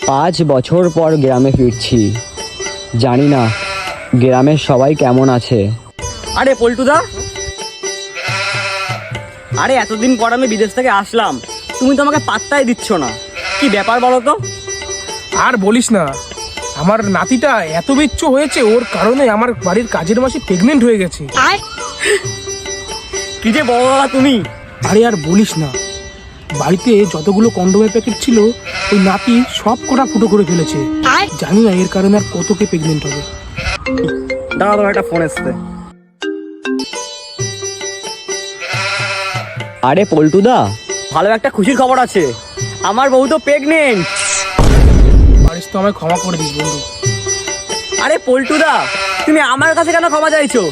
5 বছর পর গ্রামে ফিরছি, জানি না গ্রামের সবাই কেমন আছে। আরে পল্টুদা, আরে এতদিন পর আমি বিদেশ থেকে আসলাম, তুমি তো আমাকে পাত্তাই দিচ্ছ না, কি ব্যাপার বলো তো? আর বলিস না, আমার নাতিটা এত বিচ্ছু হয়েছে, ওর কারণে আমার বাড়ির কাজের মাসি প্রেগনেন্ট হয়ে গেছে। কি যে বলো দাদা তুমি। আরে আর বলিস না, বাড়িতে যতগুলো কন্ডোমের প্যাকেট ছিল ওই নাতি সব কটা ফুটো করে ফেলেছে। জানি না এর কারণে আর কত কে প্রেগনেন্ট হবে। দাদা তোমার একটা ফোন এসছে। আরে পল্টুদা, ভালো একটা খুশির খবর আছে, আমার বউ তো প্রেগনেন্ট। পারিস তো আমায় ক্ষমা করে দিস বন্ধু। আরে পল্টুদা, তুমি আমার কাছে কেন ক্ষমা চাইছো?